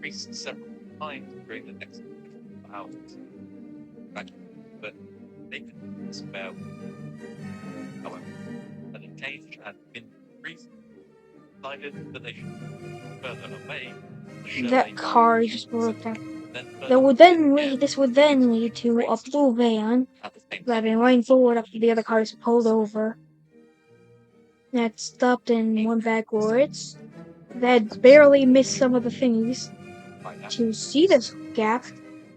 increased several times during the next 24 hours. But they couldn't spare. However, an change had been increased, decided that they should move further away. That car just broke down. Then This would then lead to a blue van driving right forward after the other cars pulled over. That stopped and went backwards. That barely missed some of the thingies. To see this gap,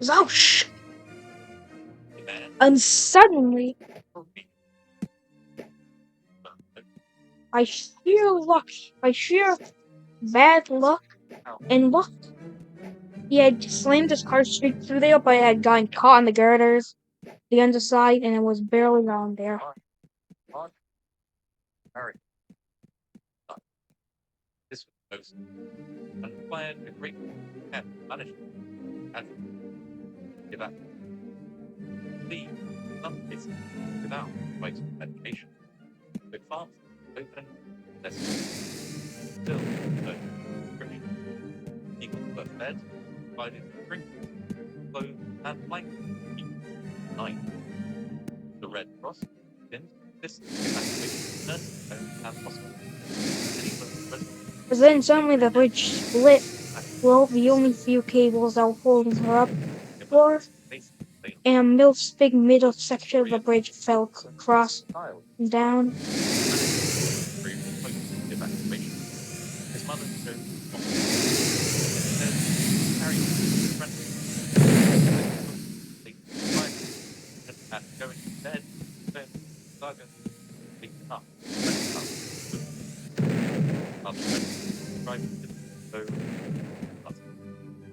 ouch! And suddenly, by sheer bad luck and luck, he had slammed his car straight through there, but it had gotten caught in the girders, the underside, and it was barely on there. This was most required a great management and give up. The some cases without right medication. With farms open, less still no prescription. People were fed, provided drink, clothes, and blanket. 9. The Red Cross begins this evacuation nursing homes and hospitals. But then suddenly the bridge split. Well, the only few cables that were holding her up were, and Milf's big middle section of the bridge fell across and down. His mother and going to bed, then Saga picked up, driving to the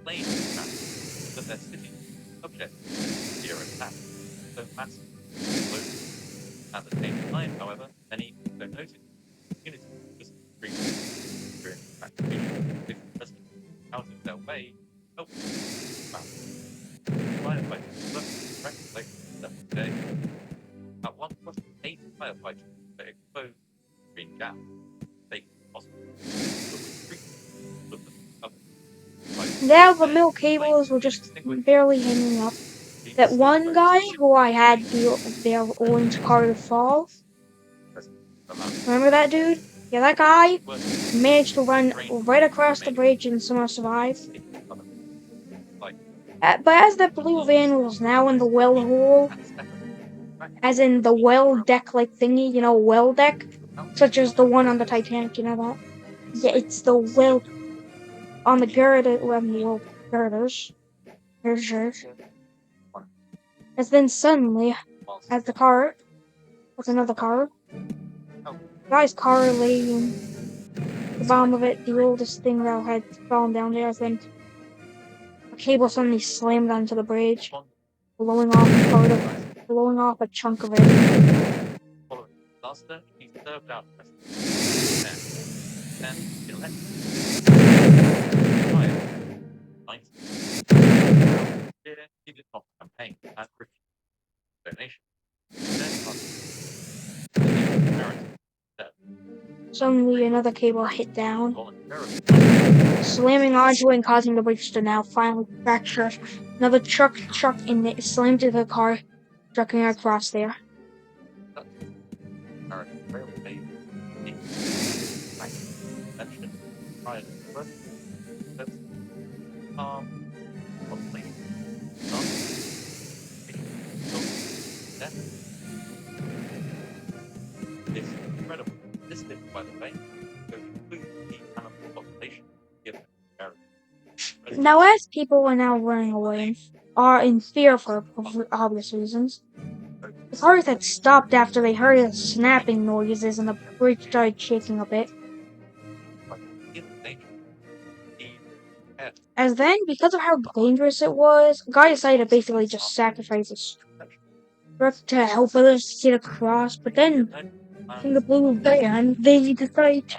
plane crash, but their city subject to severe attack, so massive. At the same time, however, many also noted unity was extremely during evacuation, with the president out of their way, helping firefighters looked correctly several days. At one point, 8 firefighters were exposed to green gas. They hospital. Now the mill cables were just barely hanging up. That one guy who I had their orange car to fall. Remember that dude? Yeah, that guy managed to run right across the bridge and somehow survived. But as the blue van was now in the well hole, as in the well deck-like thingy, you know, well deck, such as the one on the Titanic, you know that? Yeah, it's the well on the girders. As then suddenly, as another car, the guy's car lay in the bottom of it, the oldest thing that had fallen down there, as then a cable suddenly slammed onto the bridge, blowing off a chunk of it. He served out then he did not campaign and refused donation. Suddenly another cable hit down, slamming onto it and causing the bridge to now finally fracture. Another truck in it slammed into the car, trucking across there. It's incredible. This did, by the way, include the animal population given America. Now, as people are now running away, are in fear for obvious reasons, the cars had stopped after they heard the snapping noises and the bridge started shaking a bit. As then, because of how dangerous it was, Guy decided to basically just sacrifice his truck to help others get across, but then, in the blue van, they decided,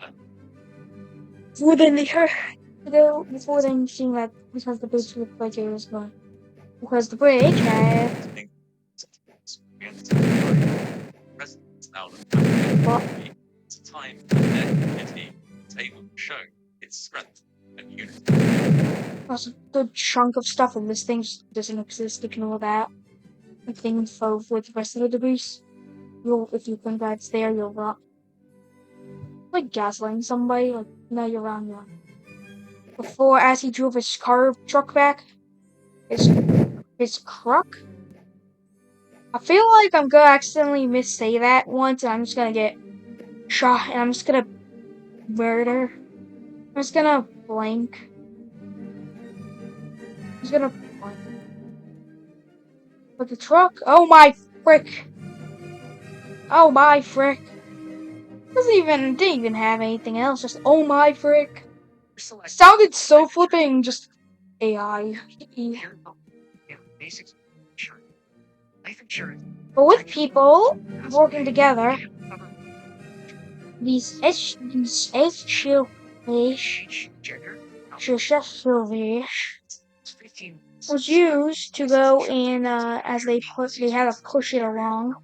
before then seeing that, because the bridge looked like it was going, because the bridge had... It's time for their community is able to show its strength and unity. That's a good chunk of stuff, and this thing just doesn't exist. Ignore that. The thing fell with the rest of the debris. If you think that's there, you'll rot. Like gaslighting somebody, like, no, you're wrong, you're wrong. Before, as he drove his truck back, his truck. I feel like I'm gonna accidentally missay that once, and I'm just gonna get shot, and I'm just gonna murder. I'm just gonna blank. I'm just gonna blank. But the truck, oh my frick! Oh my frick! Didn't even have anything else. Just oh my frick! Sounded so flipping. Just AI. But with people working together, these was used to go in as they had to push it along.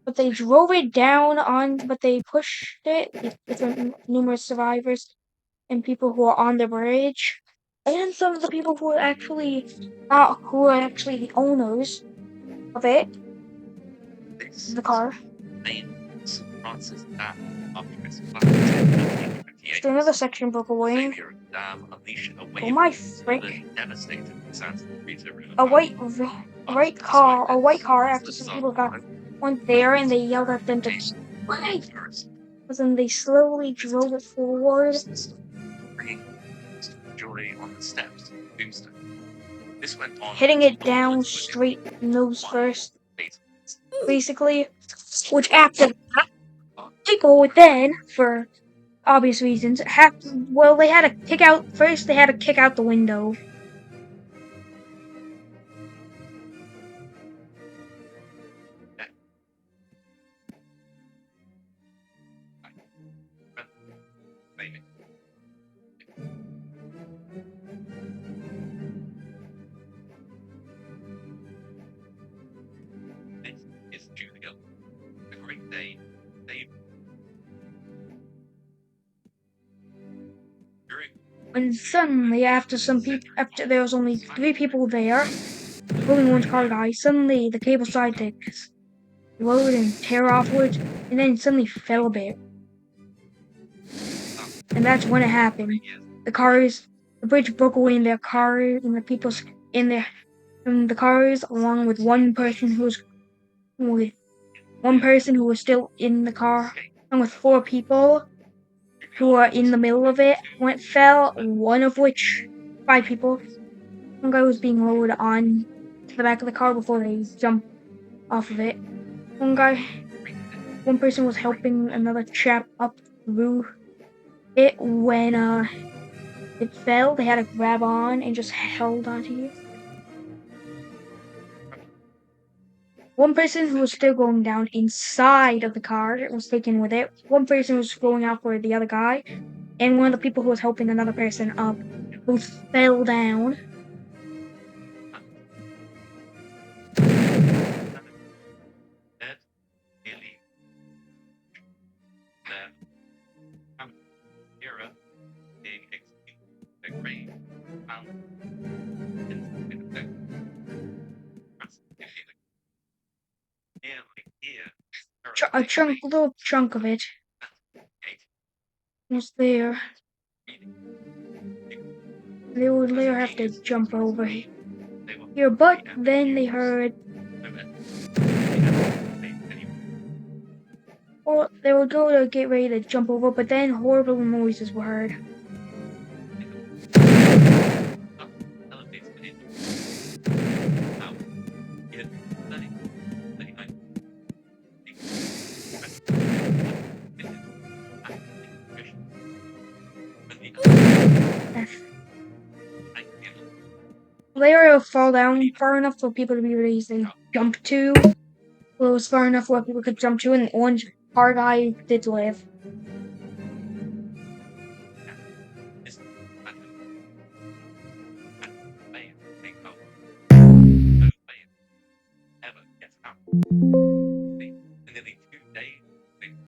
But they drove it down but they pushed it with numerous survivors and people who are on the bridge, and some of the people who are actually the owners of it, the car. So another section broke away. Oh my frick! A white car. After some people went there and they yelled at them to wait. But then they slowly drove it forward. Hitting it down straight nose first, basically. Which after people then, for obvious reasons, they had to kick out first. They had to kick out the window. And suddenly, after there was only 3 people there, including one car guy, suddenly the cable started to explode and tear offwards, and then suddenly fell a bit. And that's when it happened. The bridge broke away in their cars, and the people in the cars, along with one person who was still in the car, and with 4 people who were in the middle of it, when it fell, 5 people. One guy was being lowered on to the back of the car before they jumped off of it. One person was helping another chap up through it when it fell. They had to grab on and just held onto it. One person who was still going down inside of the car was taken with it. One person was going out for the other guy, and one of the people who was helping another person up both fell down. A little chunk of it was there. They would later have to jump over here, but then they heard, or they would go to get ready to jump over, but then horrible noises were heard. Later, it would fall down far enough for people to be able to easily jump to. Well, it was far enough where people could jump to, and the orange car guy did live.